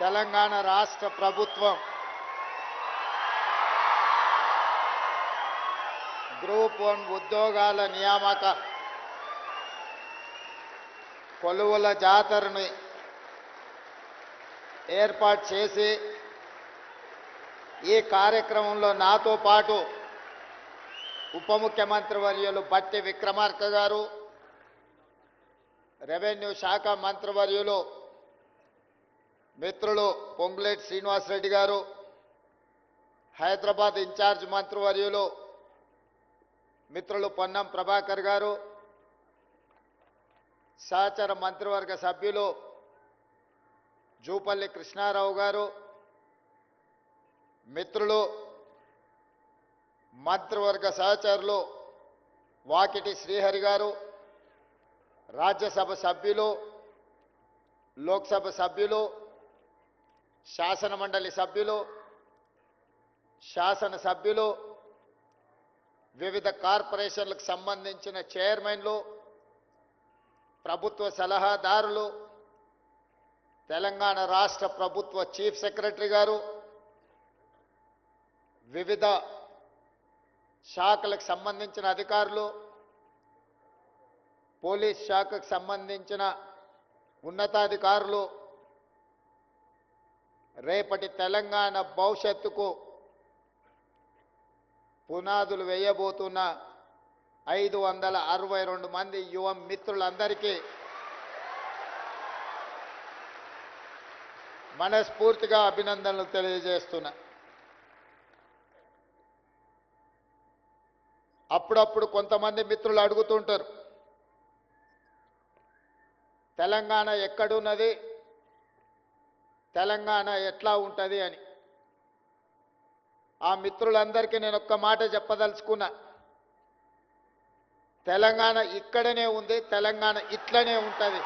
తెలంగాణ రాష్ట్ర ప్రభుత్వం గ్రూప్ 1 ఉద్యోగాల నియామక కొలువుల జాతరని ఏర్పాటు చేసి ఈ కార్యక్రమంలో నాతో పాటు ఉప ముఖ్యమంత్రి వర్యులు బట్టి విక్రమార్క గారు, రెవెన్యూ శాఖ మంత్రివర్యులు మిత్రులు పొంగులేటి శ్రీనివాసరెడ్డి గారు, హైదరాబాద్ ఇన్ఛార్జ్ మంత్రివర్యులు మిత్రులు పొన్నం ప్రభాకర్ గారు, సహచర మంత్రివర్గ సభ్యులు జూపల్లి కృష్ణారావు గారు, మిత్రులు మంత్రివర్గ సహచరులు వాకిటి శ్రీహరి గారు, రాజ్యసభ సభ్యులు, లోక్సభ సభ్యులు, శాసనమండలి సభ్యులు, శాసనసభ్యులు, వివిధ కార్పొరేషన్లకు సంబంధించిన చైర్మన్లు, ప్రభుత్వ సలహాదారులు, తెలంగాణ రాష్ట్ర ప్రభుత్వ చీఫ్ సెక్రటరీ గారు, వివిధ శాఖలకు సంబంధించిన అధికారులు, పోలీస్ శాఖకు సంబంధించిన ఉన్నతాధికారులు, రేపటి తెలంగాణ భవిష్యత్తుకు పునాదులు వేయబోతున్న 562 మంది యువ మిత్రులందరికీ మనస్ఫూర్తిగా అభినందనలు తెలియజేస్తున్నా. అప్పుడప్పుడు కొంతమంది మిత్రులు అడుగుతుంటారు, తెలంగాణ ఎక్కడున్నది, తెలంగాణ ఎట్లా ఉంటుంది అని. ఆ మిత్రులందరికీ నేను ఒక్క మాట చెప్పదలుచుకున్నా, తెలంగాణ ఇక్కడనే ఉంది, తెలంగాణ ఇట్లనే ఉంటుంది.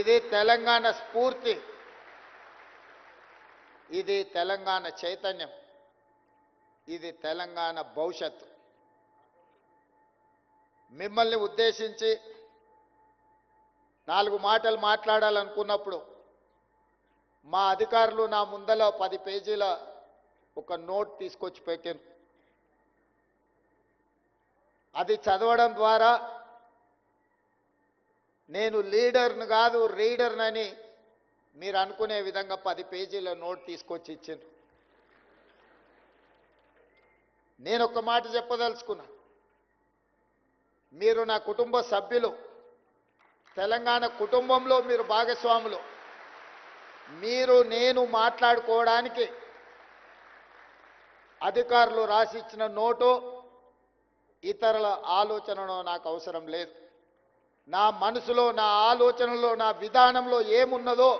ఇది తెలంగాణ స్ఫూర్తి, ఇది తెలంగాణ చైతన్యం, ఇది తెలంగాణ భవిష్యత్తు. మిమ్మల్ని ఉద్దేశించి 4 మాటలు మాట్లాడాలనుకున్నప్పుడు మా అధికారులు నా ముందల 10 పేజీల ఒక నోట్ తీసుకొచ్చి పెట్టారు. అది చదవడం ద్వారా నేను లీడర్ను కాదు రీడర్నని మీరు అనుకునే విధంగా 10 పేజీల నోట్ తీసుకొచ్చి ఇచ్చారు. నేను ఒక మాట చెప్పదలుచుకున్నా, మీరు నా కుటుంబ సభ్యులు, తెలంగాణ కుటుంబంలో మీరు భాగస్వాములు. మీరు నేను మాట్లాడుకోవడానికి అధికారులు రాసిచ్చిన నోటు ఇతరుల ఆలోచనలో నాకు అవసరం లేదు. నా మనసులో, నా ఆలోచనలో, నా విధానంలో ఏమున్నదో,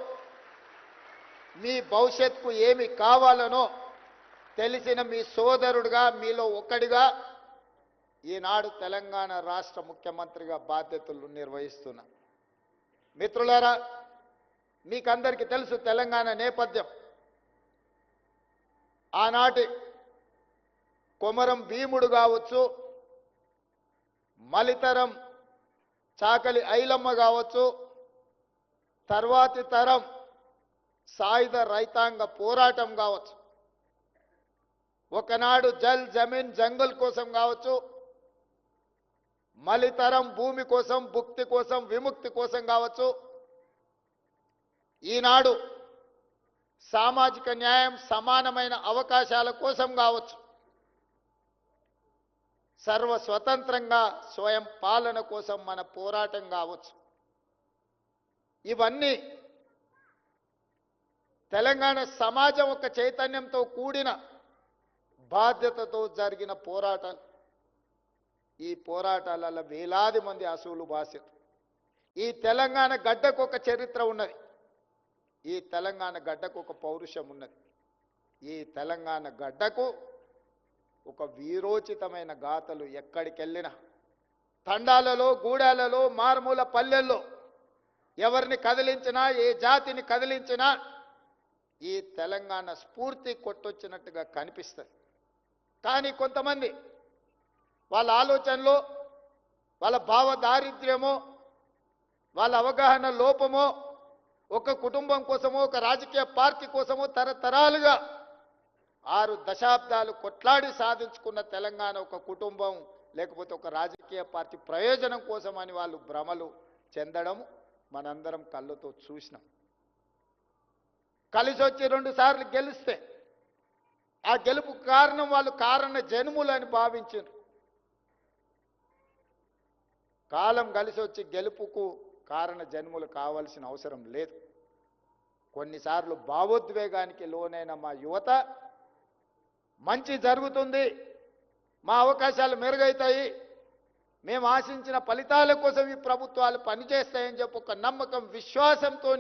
మీ భవిష్యత్తుకు ఏమి కావాలనో తెలిసిన మీ సోదరుడిగా, మీలో ఒక్కడిగా ఈనాడు తెలంగాణ రాష్ట్ర ముఖ్యమంత్రిగా బాధ్యతలు నిర్వహిస్తున్నా. మిత్రులారా, మీకందరికీ తెలుసు తెలంగాణ నేపథ్యం. ఆనాటి కొమరం భీముడు కావచ్చు, మలితరం చాకలి ఐలమ్మ కావచ్చు, తర్వాతి తరం సాయుధ రైతాంగ పోరాటం కావచ్చు, ఒకనాడు జల్ జమీన్ జంగల్ కోసం కావచ్చు, మలితరం భూమి కోసం, భుక్తి కోసం, విముక్తి కోసం కావచ్చు, ఈనాడు సామాజిక న్యాయం, సమానమైన అవకాశాల కోసం కావచ్చు, సర్వ స్వతంత్రంగా స్వయం పాలన కోసం మన పోరాటం కావచ్చు, ఇవన్నీ తెలంగాణ సమాజం ఒక చైతన్యంతో కూడిన బాధ్యతతో జరిగిన పోరాటాలు. ఈ పోరాటాలలో వేలాది మంది అసూలు బాధ్యత. ఈ తెలంగాణ గడ్డకు ఒక చరిత్ర ఉన్నది, ఈ తెలంగాణ గడ్డకు ఒక పౌరుషం ఉన్నది, ఈ తెలంగాణ గడ్డకు ఒక వీరోచితమైన గాథలు ఎక్కడికెళ్ళినా, తండాలలో, గూడాలలో, మారుమూల పల్లెల్లో ఎవరిని కదిలించినా, ఏ జాతిని కదిలించినా ఈ తెలంగాణ స్ఫూర్తి కొట్టొచ్చినట్టుగా కనిపిస్తుంది. కానీ కొంతమంది వాళ్ళ ఆలోచనలో, వాళ్ళ భావ దారిద్ర్యమో, వాళ్ళ అవగాహన లోపమో, ఒక కుటుంబం కోసమో, ఒక రాజకీయ పార్టీ కోసమో తరతరాలుగా 6 దశాబ్దాలు కొట్లాడి సాధించుకున్న తెలంగాణ ఒక కుటుంబం లేకపోతే ఒక రాజకీయ పార్టీ ప్రయోజనం కోసం అని వాళ్ళు భ్రమలు చెందడం మనందరం కళ్ళతో చూసినాం. కలిసి వచ్చి 2 సార్లు గెలిస్తే ఆ గెలుపు కారణం వాళ్ళు కారణ జన్ములని భావించారు. కాలం కలిసి వచ్చి గెలుపుకు కారణ జన్ములు కావాల్సిన అవసరం లేదు. కొన్నిసార్లు భావోద్వేగానికి లోనైన మా యువత మంచి జరుగుతుంది, మా అవకాశాలు మెరుగవుతాయి, మేము ఆశించిన ఫలితాల కోసం ఈ ప్రభుత్వాలు పనిచేస్తాయని చెప్పి ఒక నమ్మకం, విశ్వాసంతో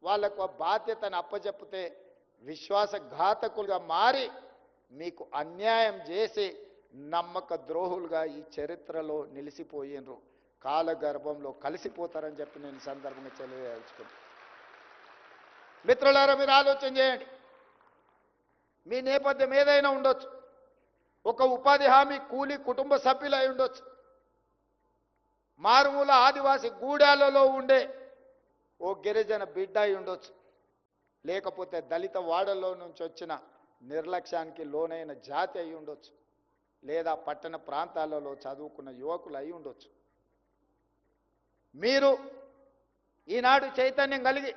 వాళ్ళకు బాధ్యతను అప్పచెప్పితే విశ్వాసఘాతకులుగా మారి మీకు అన్యాయం చేసి నమ్మక ద్రోహులుగా ఈ చరిత్రలో నిలిచిపోయినరు, కాలగర్భంలో కలిసిపోతారని చెప్పి నేను సందర్భంగా తెలియజేసుకున్నాను. మిత్రులారా, మీరు ఆలోచన చేయండి. మీ నేపథ్యం ఏదైనా ఉండొచ్చు. ఒక ఉపాధి హామీ కూలి కుటుంబ సభ్యులై ఉండొచ్చు. మారుమూల ఆదివాసి గూడాలలో ఉండే ఓ గిరిజన బిడ్డ అయి ఉండొచ్చు. లేకపోతే దళిత వాడల్లో నుంచి వచ్చిన నిర్లక్ష్యానికి లోనైన జాతి అయి ఉండొచ్చు. లేదా పట్టణ ప్రాంతాలలో చదువుకున్న యువకులు అయి ఉండొచ్చు. మీరు ఈనాడు చైతన్యం కలిగి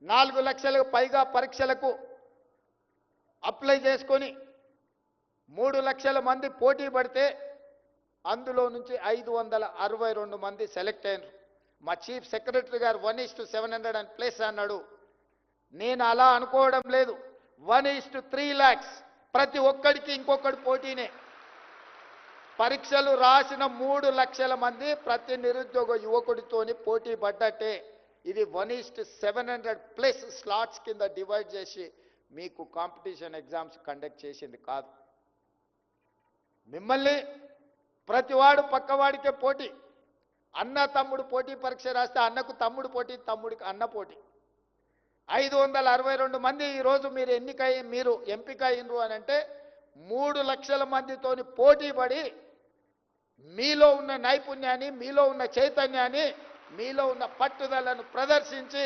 4 లక్షలకు పైగా పరీక్షలకు అప్లై చేసుకొని 3 లక్షల మంది పోటీ పడితే అందులో నుంచి 562 మంది సెలెక్ట్ అయినారు. మా చీఫ్ సెక్రటరీ గారు 1:700 అన్నాడు. నేను అలా అనుకోవడం లేదు. 1:3 lakhs. ప్రతి ఒక్కడికి ఇంకొకటి పోటీనే. పరీక్షలు రాసిన 3 లక్షల మంది ప్రతి నిరుద్యోగ యువకుడితోని పోటీ పడ్డట్టే. ఇది 1:700 స్లాట్స్ కింద డివైడ్ చేసి మీకు కాంపిటీషన్ ఎగ్జామ్స్ కండక్ట్ చేసింది కాదు. మిమ్మల్ని ప్రతివాడు పక్కవాడికే పోటీ. అన్న తమ్ముడు పోటీ పరీక్ష రాస్తే అన్నకు తమ్ముడు పోటీ, తమ్ముడికి అన్న పోటీ. 562 మంది ఈరోజు మీరు ఎంపిక అయినరు అని అంటే 3 లక్షల మందితోని పోటీ పడి మీలో ఉన్న నైపుణ్యాన్ని, మీలో ఉన్న చైతన్యాన్ని, మీలో ఉన్న పట్టుదలను ప్రదర్శించి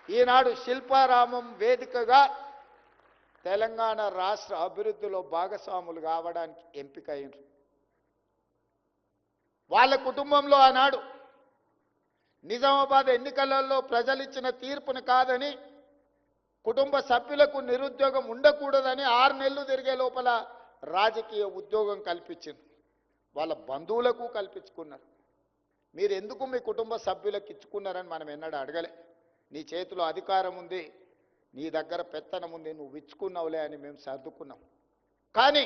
ఈనాడు శిల్పారామం వేదికగా తెలంగాణ రాష్ట్ర అభివృద్ధిలో భాగస్వాములు కావడానికి ఎంపిక అయినరు. వాళ్ళ కుటుంబంలో ఆనాడు నిజామాబాద్ ఎన్నికలలో ప్రజలిచ్చిన తీర్పును కాదని, కుటుంబ సభ్యులకు నిరుద్యోగం ఉండకూడదని 6 నెలలు తిరిగే లోపల రాజకీయ ఉద్యోగం కల్పించింది. వాళ్ళ బంధువులకు కల్పించుకున్నారు. మీరు ఎందుకు మీ కుటుంబ సభ్యులకు ఇచ్చుకున్నారని మనం ఎన్నడూ అడగలే. నీ చేతిలో అధికారం ఉంది, నీ దగ్గర పెత్తనం ఉంది, నువ్వు ఇచ్చుకున్నావులే అని మేము సర్దుకున్నాం. కానీ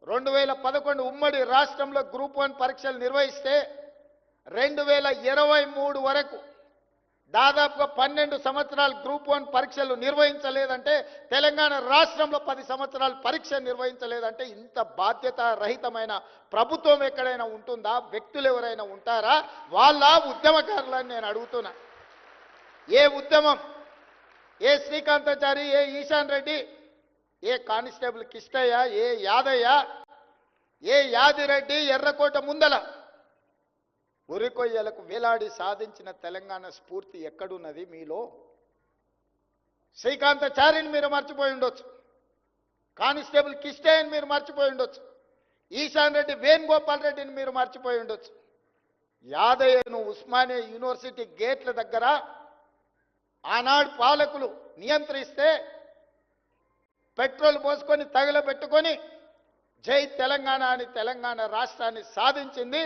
2011 ఉమ్మడి రాష్ట్రంలో గ్రూప్ 1 పరీక్షలు నిర్వహిస్తే 2023 వరకు దాదాపుగా 12 సంవత్సరాలు గ్రూప్ 1 పరీక్షలు నిర్వహించలేదంటే, తెలంగాణ రాష్ట్రంలో 10 సంవత్సరాలు పరీక్ష నిర్వహించలేదంటే ఇంత బాధ్యత రహితమైన ప్రభుత్వం ఎక్కడైనా ఉంటుందా? వ్యక్తులు ఎవరైనా ఉంటారా? వాళ్ళ ఉద్యమకారులని నేను అడుగుతున్నా. ఏ ఉద్యమం, ఏ శ్రీకాంతాచారి, ఏ ఈశాన్ రెడ్డి, ఏ కానిస్టేబుల్ కిష్టయ్య, ఏ యాదయ్య, ఏ యాదిరెడ్డి ఎర్రకోట ముందల ఉరికొయ్యలకు వేలాడి సాధించిన తెలంగాణ స్ఫూర్తి ఎక్కడున్నది మీలో? శ్రీకాంతాచారిని మీరు మర్చిపోయి ఉండొచ్చు, కానిస్టేబుల్ కిష్టయ్యని మీరు మర్చిపోయి ఉండొచ్చు, ఈశాన్ రెడ్డి, వేణుగోపాల్ రెడ్డిని మీరు మర్చిపోయి ఉండొచ్చు. యాదయ్యను ఉస్మానియా యూనివర్సిటీ గేట్ల దగ్గర ఆనాడు పాలకులు నియంత్రిస్తే పెట్రోల్ పోసుకొని తగలబెట్టుకొని జై తెలంగాణ అని తెలంగాణ రాష్ట్రాన్ని సాధించింది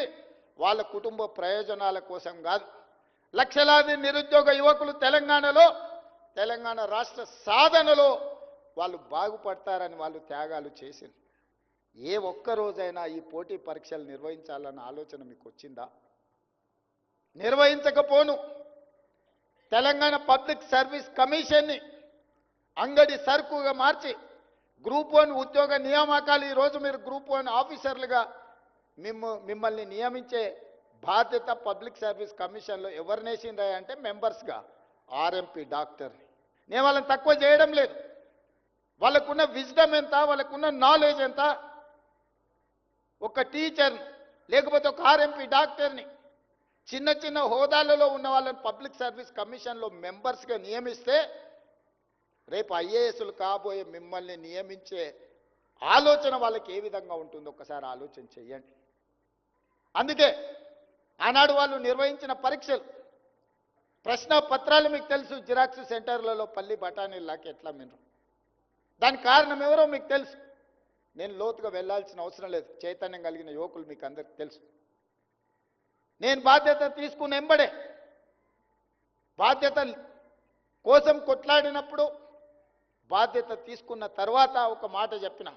వాళ్ళ కుటుంబ ప్రయోజనాల కోసం కాదు. లక్షలాది నిరుద్యోగ యువకులు తెలంగాణ రాష్ట్ర సాధనలో వాళ్ళు బాగుపడతారని వాళ్ళు త్యాగాలు చేసింది. ఏ ఒక్క రోజైనా ఈ పోటీ పరీక్షలు నిర్వహించాలన్న ఆలోచన మీకు వచ్చిందా? నిర్వహించకపోను తెలంగాణ పబ్లిక్ సర్వీస్ కమిషన్ని అంగడి సరుకుగా మార్చి గ్రూప్ 1 ఉద్యోగ నియామకాలు ఈరోజు మీరు గ్రూప్ 1 ఆఫీసర్లుగా మిమ్మల్ని నియమించే బాధ్యత పబ్లిక్ సర్వీస్ కమిషన్లో ఎవరు నేసిందా అంటే మెంబర్స్గా ఆర్ఎంపీ డాక్టర్ని. నేను వాళ్ళని తక్కువ చేయడం లేదు. వాళ్ళకున్న విజ్డమ్ ఎంత, వాళ్ళకున్న నాలెడ్జ్ ఎంత. ఒక టీచర్ని లేకపోతే ఒక ఆర్ఎంపీ డాక్టర్ని చిన్న చిన్న హోదాలలో ఉన్న వాళ్ళని పబ్లిక్ సర్వీస్ కమిషన్లో మెంబర్స్గా నియమిస్తే రేపు ఐఏఎస్లు కాబోయే మిమ్మల్ని నియమించే ఆలోచన వాళ్ళకి ఏ విధంగా ఉంటుందో ఒకసారి ఆలోచన చెయ్యండి. అందుకే ఆనాడు వాళ్ళు నిర్వహించిన పరీక్షలు ప్రశ్న పత్రాలు మీకు తెలుసు, జిరాక్స్ సెంటర్లలో పల్లి బఠానీలాకి ఎట్లా మీరు దానికి కారణం ఎవరో మీకు తెలుసు. నేను లోతుగా వెళ్ళాల్సిన అవసరం లేదు, చైతన్యం కలిగిన యువకులు మీకు అందరికీ తెలుసు. నేను బాధ్యత తీసుకుని ఎంబడే బాధ్యత కోసం కొట్లాడినప్పుడు బాధ్యత తీసుకున్న తర్వాత ఒక మాట చెప్పిన,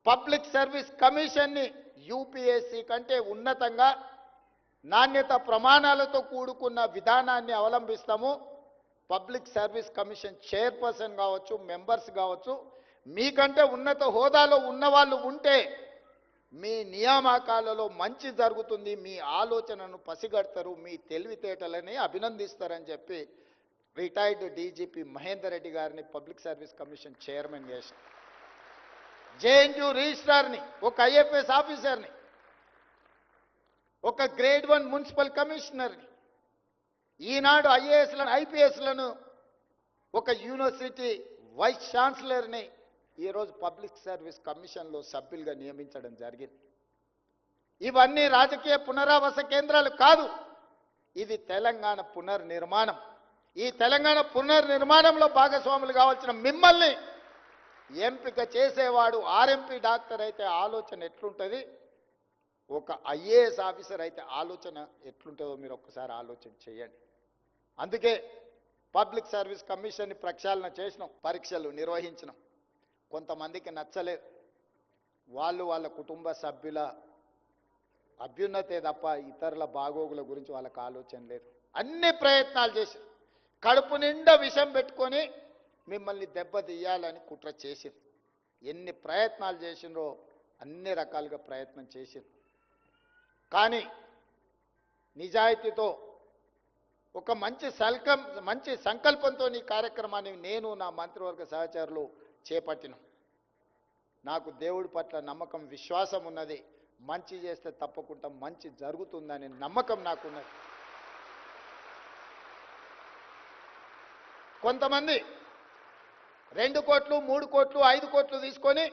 పబ్లిక్ సర్వీస్ కమిషన్ని యూపీఎస్సీ కంటే ఉన్నతంగా నాణ్యత ప్రమాణాలతో కూడుకున్న విధానాన్ని అవలంబిస్తాము. పబ్లిక్ సర్వీస్ కమిషన్ చైర్పర్సన్ కావచ్చు, మెంబర్స్ కావచ్చు, మీకంటే ఉన్నత హోదాలో ఉన్నవాళ్ళు ఉంటే మీ నియామకాలలో మంచి జరుగుతుంది, మీ ఆలోచనను పసిగడతారు, మీ తెలివితేటలని అభినందిస్తారని చెప్పి రిటైర్డ్ డీజీపీ మహేందర్ రెడ్డి గారిని పబ్లిక్ సర్వీస్ కమిషన్ చైర్మన్ చేశారు. జేఎన్యూ రిజిస్ట్రార్ని, ఒక ఐఎఫ్ఎస్ ఆఫీసర్ని, ఒక గ్రేడ్ 1 మున్సిపల్ కమిషనర్ని, ఈనాడు ఐఏఎస్లను ఐపీఎస్లను, ఒక యూనివర్సిటీ వైస్ ఛాన్సలర్ని ఈరోజు పబ్లిక్ సర్వీస్ కమిషన్లో సభ్యులుగా నియమించడం జరిగింది. ఇవన్నీ రాజకీయ పునరావాస కేంద్రాలు కాదు, ఇది తెలంగాణ పునర్నిర్మాణం. ఈ తెలంగాణ పునర్నిర్మాణంలో భాగస్వాములు కావాల్సిన మిమ్మల్ని ఎంపిక చేసేవాడు ఆర్ఎంపీ డాక్టర్ అయితే ఆలోచన ఎట్లుంటుంది, ఒక ఐఏఎస్ ఆఫీసర్ అయితే ఆలోచన ఎట్లుంటుందో మీరు ఒక్కసారి ఆలోచన చేయండి. అందుకే పబ్లిక్ సర్వీస్ కమిషన్ని ప్రక్షాళన చేసినాం, పరీక్షలు నిర్వహించినాం. కొంతమందికి నచ్చలేదు, వాళ్ళు వాళ్ళ కుటుంబ సభ్యుల అభ్యున్నతే తప్ప ఇతరుల బాగోగుల గురించి వాళ్ళకి ఆలోచన లేదు. అన్ని ప్రయత్నాలు చేసి కడుపు నిండా విషం పెట్టుకొని మిమ్మల్ని దెబ్బతీయాలని కుట్ర చేసింది. ఎన్ని ప్రయత్నాలు చేసినో అన్ని రకాలుగా ప్రయత్నం చేసింది. కానీ నిజాయితీతో ఒక మంచి సంకల్పంతో ఈ కార్యక్రమాన్ని నేను నా మంత్రివర్గ సహచరులు చేపట్టినాం. నాకు దేవుడి పట్ల నమ్మకం, విశ్వాసం ఉన్నది. మంచి చేస్తే తప్పకుండా మంచి జరుగుతుందనే నమ్మకం నాకున్నది. కొంతమంది 2 కోట్లు 3 కోట్లు 5 కోట్లు తీసుకొని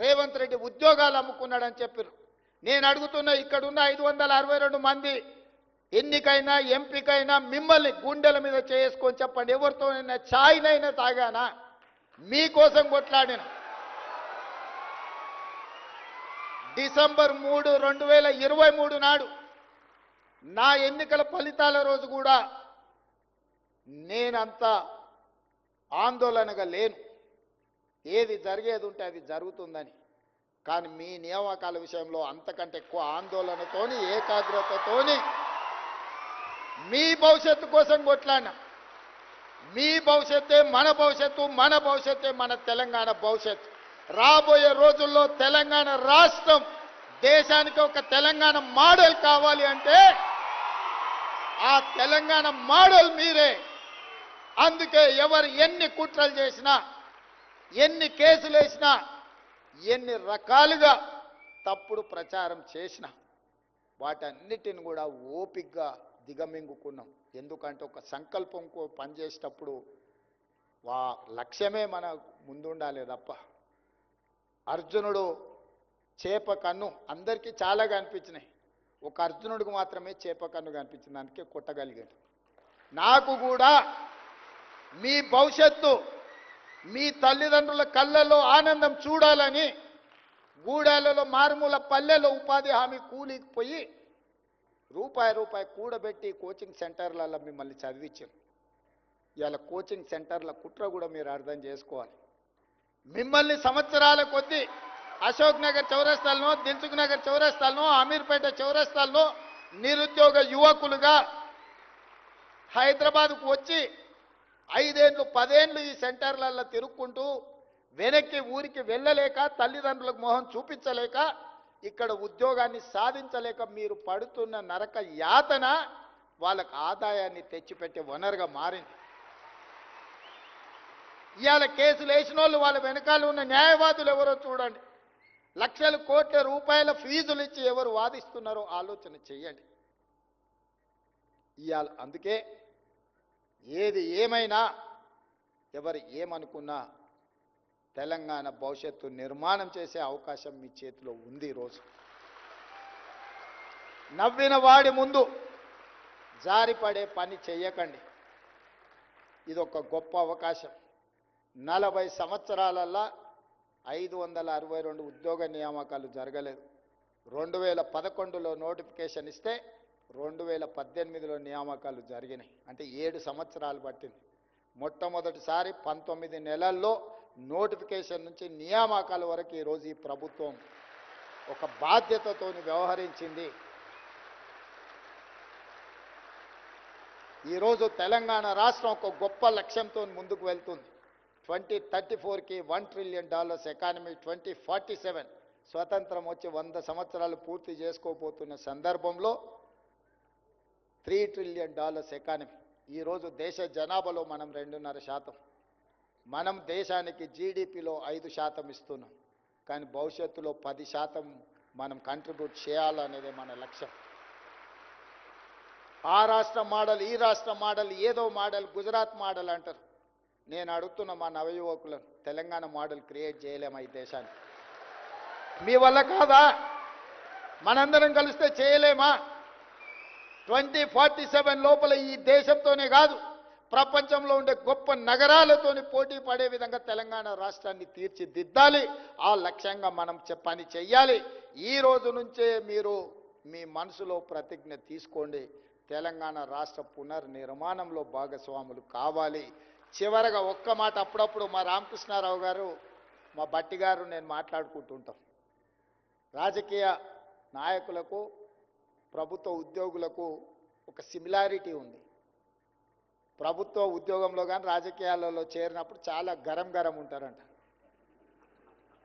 రేవంత్ రెడ్డి ఉద్యోగాలు అమ్ముకున్నాడని చెప్పారు. నేను అడుగుతున్న, ఇక్కడున్న 562 మంది ఎన్నికైనా ఎంపికైనా మిమ్మల్ని గుండెల మీద చేసుకొని చెప్పండి, ఎవరితోనైనా ఛాయ్నైనా తాగానా? మీకోసం కొట్లాడిన. డిసెంబర్ 3, 2023 నాడు నా ఎన్నికల ఫలితాల రోజు కూడా నేనంత ఆందోళనగా లేను. ఏది జరిగేది ఉంటే అది జరుగుతుందని. కానీ మీ నియామకాల విషయంలో అంతకంటే ఎక్కువ ఆందోళనతోని, ఏకాగ్రతతోని మీ భవిష్యత్తు కోసం కొట్లాడినా. మీ భవిష్యత్తే మన భవిష్యత్తు, మన భవిష్యత్తే మన తెలంగాణ భవిష్యత్తు. రాబోయే రోజుల్లో తెలంగాణ రాష్ట్రం దేశానికి ఒక తెలంగాణ మోడల్ కావాలి అంటే ఆ తెలంగాణ మోడల్ మీరే. అందుకే ఎవరు ఎన్ని కుట్రలు చేసినా, ఎన్ని కేసులు వేసినా, ఎన్ని రకాలుగా తప్పుడు ప్రచారం చేసినా వాటన్నిటిని కూడా ఓపికగా దిగమింగుకున్నాం. ఎందుకంటే ఒక సంకల్పం పనిచేసేటప్పుడు లక్ష్యమే మన ముందుండాలి తప్ప. అర్జునుడు చేప కన్ను అందరికీ చాలా కనిపించినాయి, ఒక అర్జునుడికి మాత్రమే చేప కన్ను కనిపించింది, అందుకే కొట్టగలిగాడు. నాకు కూడా మీ భవిష్యత్తు, మీ తల్లిదండ్రుల కళ్ళల్లో ఆనందం చూడాలని గూడాలలో మారుమూల పల్లెలో ఉపాధి హామీ కూలికి పోయి రూపాయి కూడబెట్టి కోచింగ్ సెంటర్లలో మిమ్మల్ని చదివించారు. ఇవాళ కోచింగ్ సెంటర్ల కుట్ర కూడా మీరు అర్థం చేసుకోవాలి. మిమ్మల్ని సంవత్సరాల కొద్దీ అశోక్ నగర్ చౌరస్తాలను, దిల్సుఖ్ నగర్ చౌరస్తాలను, అమీర్పేట చౌరస్తాలను నిరుద్యోగ యువకులుగా హైదరాబాద్కు వచ్చి 5 ఏళ్ళు 10 ఏళ్ళు ఈ సెంటర్లలో తిరుక్కుంటూ వెనక్కి ఊరికి వెళ్ళలేక, తల్లిదండ్రులకు మొహం చూపించలేక, ఇక్కడ ఉద్యోగాన్ని సాధించలేక మీరు పడుతున్న నరక యాతన వాళ్ళకు ఆదాయాన్ని తెచ్చిపెట్టే వనరుగా మారింది. ఇవాళ కేసులు వేసిన వాళ్ళు వాళ్ళ వెనకాల ఉన్న న్యాయవాదులు ఎవరో చూడండి. లక్షల కోట్ల రూపాయల ఫీజులు ఇచ్చి ఎవరు వాదిస్తున్నారో ఆలోచన చేయండి. ఇవాళ అందుకే ఏది ఏమైనా ఎవరు ఏమనుకున్నా తెలంగాణ భవిష్యత్తు నిర్మాణం చేసే అవకాశం మీ చేతిలో ఉంది. ఈరోజు నవ్విన వాడి ముందు జారిపడే పని చెయ్యకండి. ఇది ఒక గొప్ప అవకాశం. 40 సంవత్సరాలల్లా 562 ఉద్యోగ నియామకాలు జరగలేదు. 2011లో నోటిఫికేషన్ ఇస్తే 2018లో నియామకాలు జరిగినాయి. అంటే 7 సంవత్సరాలు పట్టింది. మొట్టమొదటిసారి 19 నెలల్లో నోటిఫికేషన్ నుంచి నియామకాల వరకు ఈరోజు ఈ ప్రభుత్వం ఒక బాధ్యతతో వ్యవహరించింది. ఈరోజు తెలంగాణ రాష్ట్రం ఒక గొప్ప లక్ష్యంతో ముందుకు వెళ్తుంది. 2034కి $1 ట్రిలియన్ ఎకానమీ, 2047 స్వతంత్రం వచ్చి 100 సంవత్సరాలు పూర్తి చేసుకోబోతున్న సందర్భంలో $3 ట్రిలియన్ ఎకానమీ. ఈరోజు దేశ జనాభాలో మనం 2.5%. మనం దేశానికి జీడిపిలో 5% ఇస్తున్నాం. కానీ భవిష్యత్తులో 10% మనం కంట్రిబ్యూట్ చేయాలనేదే మన లక్ష్యం. ఆ రాష్ట్ర మోడల్, ఈ రాష్ట్ర మోడల్, ఏదో మోడల్, గుజరాత్ మోడల్ అంటారు. నేను అడుగుతున్న మా నవయువకులను, తెలంగాణ మోడల్ క్రియేట్ చేయలేమా ఈ దేశాన్ని? మీ వల్ల కాదా? మనందరం కలిస్తే చేయలేమా? 2047 లోపల ఈ దేశంతోనే కాదు, ప్రపంచంలో ఉండే గొప్ప నగరాలతోని పోటీ పడే విధంగా తెలంగాణ రాష్ట్రాన్ని తీర్చిదిద్దాలి. ఆ లక్ష్యంగా మనం పని చెయ్యాలి. ఈ రోజు నుంచే మీరు మీ మనసులో ప్రతిజ్ఞ తీసుకోండి. తెలంగాణ రాష్ట్ర పునర్నిర్మాణంలో భాగస్వాములు కావాలి. చివరగా ఒక్క మాట, అప్పుడప్పుడు మా రామకృష్ణారావు గారు, మా బట్టి గారు నేను మాట్లాడుకుంటుంటాం. రాజకీయ నాయకులకు, ప్రభుత్వ ఉద్యోగులకు ఒక సిమిలారిటీ ఉంది. ప్రభుత్వ ఉద్యోగంలో కానీ రాజకీయాలలో చేరినప్పుడు చాలా గరం ఉంటారంట.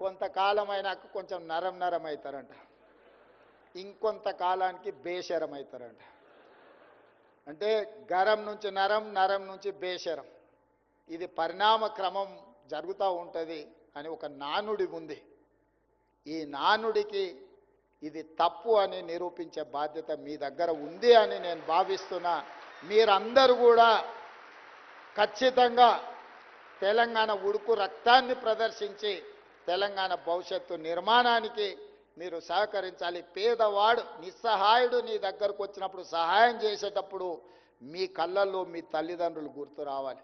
కొంతకాలం అయినాక కొంచెం నరం అవుతారంట. ఇంకొంతకాలానికి బేషరం అవుతారంట. అంటే గరం నుంచి నరం, నరం నుంచి బేషరం. ఇది పరిణామ క్రమం జరుగుతూ ఉంటుంది అని ఒక నానుడి ఉంది. ఈ నానుడికి ఇది తప్పు అని నిరూపించే బాధ్యత మీ దగ్గర ఉంది అని నేను భావిస్తున్నా. మీరందరూ కూడా ఖచ్చితంగా తెలంగాణ ఉడుకు రక్తాన్ని ప్రదర్శించి తెలంగాణ భవిష్యత్తు నిర్మాణానికి మీరు సహకరించాలి. పేదవాడు, నిస్సహాయుడు నీ దగ్గరకు వచ్చినప్పుడు సహాయం చేసేటప్పుడు మీ కళ్ళల్లో మీ తల్లిదండ్రులు గుర్తు రావాలి.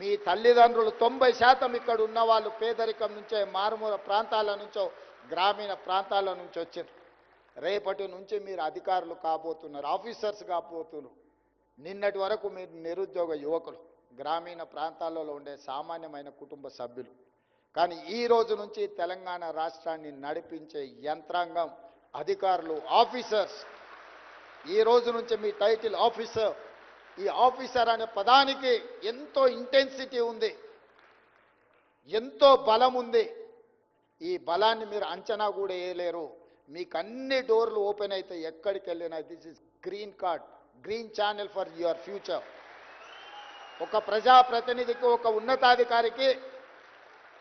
మీ తల్లిదండ్రులు 90% ఇక్కడ ఉన్న వాళ్ళు పేదరికం నుంచో, మారుమూల ప్రాంతాల నుంచో, గ్రామీణ ప్రాంతాల నుంచి వచ్చారు. రేపటి నుంచి మీరు అధికారులు కాబోతున్నారు, ఆఫీసర్స్ కాబోతున్నారు. నిన్నటి వరకు మీరు నిరుద్యోగ యువకులు, గ్రామీణ ప్రాంతాలలో ఉండే సామాన్యమైన కుటుంబ సభ్యులు. కానీ ఈ రోజు నుంచి తెలంగాణ రాష్ట్రాన్ని నడిపించే యంత్రాంగం, అధికారులు, ఆఫీసర్స్. ఈ రోజు నుంచి మీ టైటిల్ ఆఫీసర్. ఈ ఆఫీసర్ అనే పదానికి ఎంతో ఇంటెన్సిటీ ఉంది, ఎంతో బలం ఉంది. ఈ బలాన్ని మీరు అంచనా కూడా వేయలేరు. మీకు అన్ని డోర్లు ఓపెన్ అయితే ఎక్కడికి వెళ్ళినా this is green card, green channel for your future. ఒక ప్రజాప్రతినిధికి, ఒక ఉన్నతాధికారికి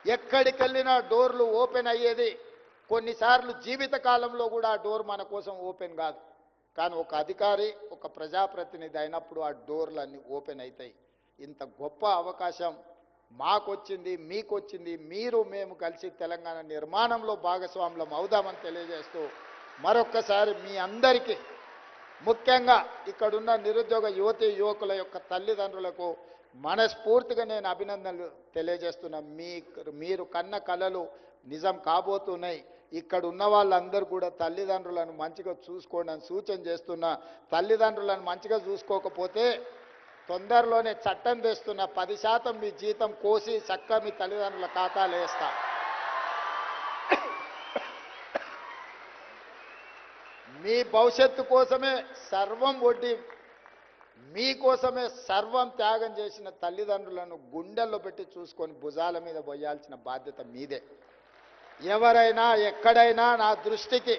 ఎక్కడికి వెళ్ళినా డోర్లు ఓపెన్ అయ్యేది. కొన్నిసార్లు జీవిత కాలంలో కూడా ఆ డోర్ మన కోసం ఓపెన్ కాదు. కానీ ఒక అధికారి, ఒక ప్రజాప్రతినిధి అయినప్పుడు ఆ డోర్లన్నీ ఓపెన్ అవుతాయి. ఇంత గొప్ప అవకాశం మాకొచ్చింది, మీకొచ్చింది. మీరు మేము కలిసి తెలంగాణ నిర్మాణంలో భాగస్వాములం అవుదామని తెలియజేస్తూ మరొక్కసారి మీ అందరికీ, ముఖ్యంగా ఇక్కడున్న నిరుద్యోగ యువతీ యువకుల యొక్క తల్లిదండ్రులకు మనస్ఫూర్తిగా నేను అభినందనలు తెలియజేస్తున్నా. మీరు కన్న కలలు నిజం కాబోతున్నాయి. ఇక్కడ ఉన్న వాళ్ళందరూ కూడా తల్లిదండ్రులను మంచిగా చూసుకోండి అని సూచన చేస్తున్నా. తల్లిదండ్రులను మంచిగా చూసుకోకపోతే తొందరలోనే చట్టం తెస్తున్నా, 10% మీ జీతం కోసి చక్కగా మీ తల్లిదండ్రుల ఖాతాలు వేస్తా. మీ భవిష్యత్తు కోసమే సర్వం ఒడ్డి, మీకోసమే సర్వం త్యాగం చేసిన తల్లిదండ్రులను గుండెల్లో పెట్టి చూసుకొని భుజాల మీద పోయాల్సిన బాధ్యత మీదే. ఎవరైనా ఎక్కడైనా నా దృష్టికి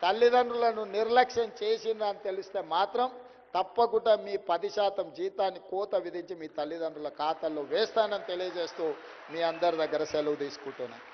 తల్లిదండ్రులను నిర్లక్ష్యం చేసిందని తెలిస్తే మాత్రం తప్పకుండా మీ 10% జీతాన్ని కోత విధించి మీ తల్లిదండ్రుల ఖాతాల్లో వేస్తానని తెలియజేస్తూ మీ అందరి దగ్గర సెలవు తీసుకుంటున్నాను.